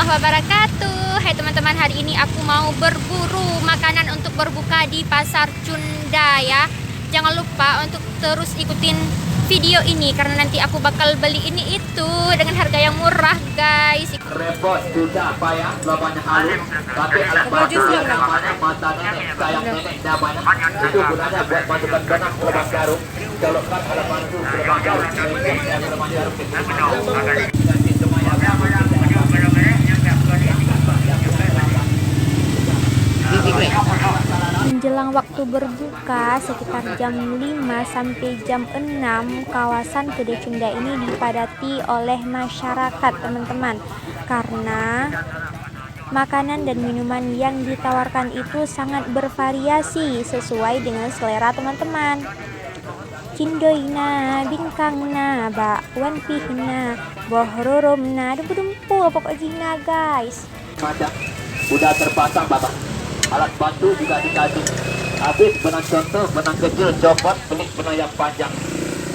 warahmatullahi wabarakatuh. Hai teman-teman, hari ini aku mau berburu makanan untuk berbuka di Pasar Cunda ya. Jangan lupa untuk terus ikutin video ini karena nanti aku bakal beli ini itu dengan harga yang murah guys. Repot sudah payah, bapaknya halus, tapi alat bantu yang namanya mata nenek, sayang nenek namanya. Itu gunanya buat masukkan benang ke lubang jarum. Colokkan alat bantu ke lubang jarum, ke lubang jarum ganti semuanya. Menjelang waktu berbuka sekitar jam 5 sampai jam 6, kawasan Kedai Cunda ini dipadati oleh masyarakat teman-teman, karena makanan dan minuman yang ditawarkan itu sangat bervariasi sesuai dengan selera teman-teman. Cindoina, bingkangna, bakwan pihna, bohroromna, dumpu-dumpu pokoknya guys. Macam udah terpasang bapak. Alat bantu juga dikasih. Habis benang contoh, benang kecil, copot, pelik benang yang panjang.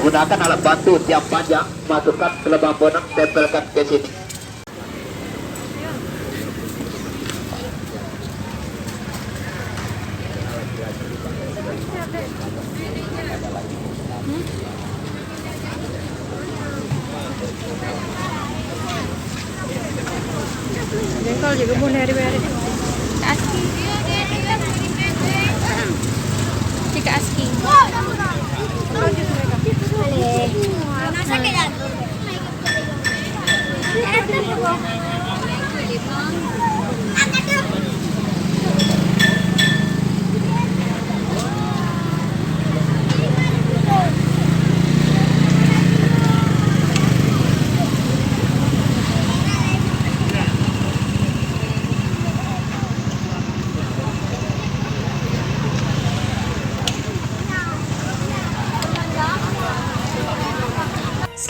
Gunakan alat bantu tiap panjang, masukkan ke lubang benang, tempelkan ke sini. Jengkol juga bun hari-hari. Aski. Jika aski.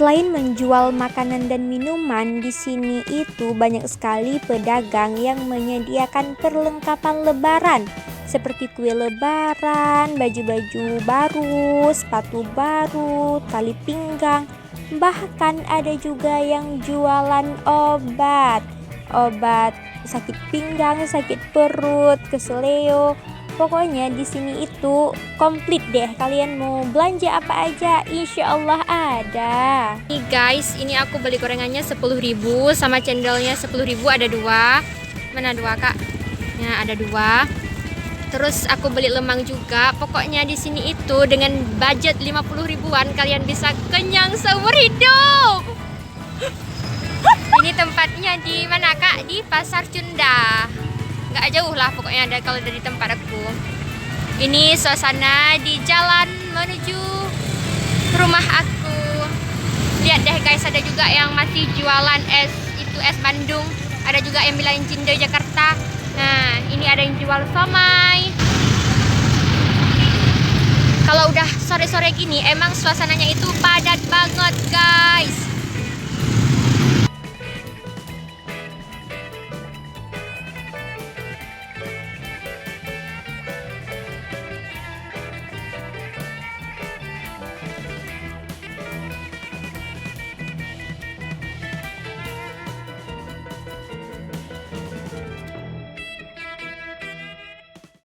Selain menjual makanan dan minuman, di sini itu banyak sekali pedagang yang menyediakan perlengkapan lebaran seperti kue lebaran, baju-baju baru, sepatu baru, tali pinggang. Bahkan ada juga yang jualan obat sakit pinggang, sakit perut, keseleo. Pokoknya di sini itu komplit deh. Kalian mau belanja apa aja, insya Allah ada. Nih guys, ini aku beli gorengannya 10.000 sama cendolnya 10.000, ada dua. Mana dua kak? Ya ada dua. Terus aku beli lemang juga. Pokoknya di sini itu dengan budget 50 ribuan kalian bisa kenyang seumur hidup. Ini tempatnya di mana kak? Di Pasar Cunda. Nggak jauh lah pokoknya ada kalau dari tempat aku. Ini suasana di jalan menuju rumah aku. Lihat deh guys, ada juga yang masih jualan es Bandung. Ada juga yang bilang Cindo Jakarta. Nah ini ada yang jual somai. Kalau udah sore-sore gini emang suasananya itu padat banget guys.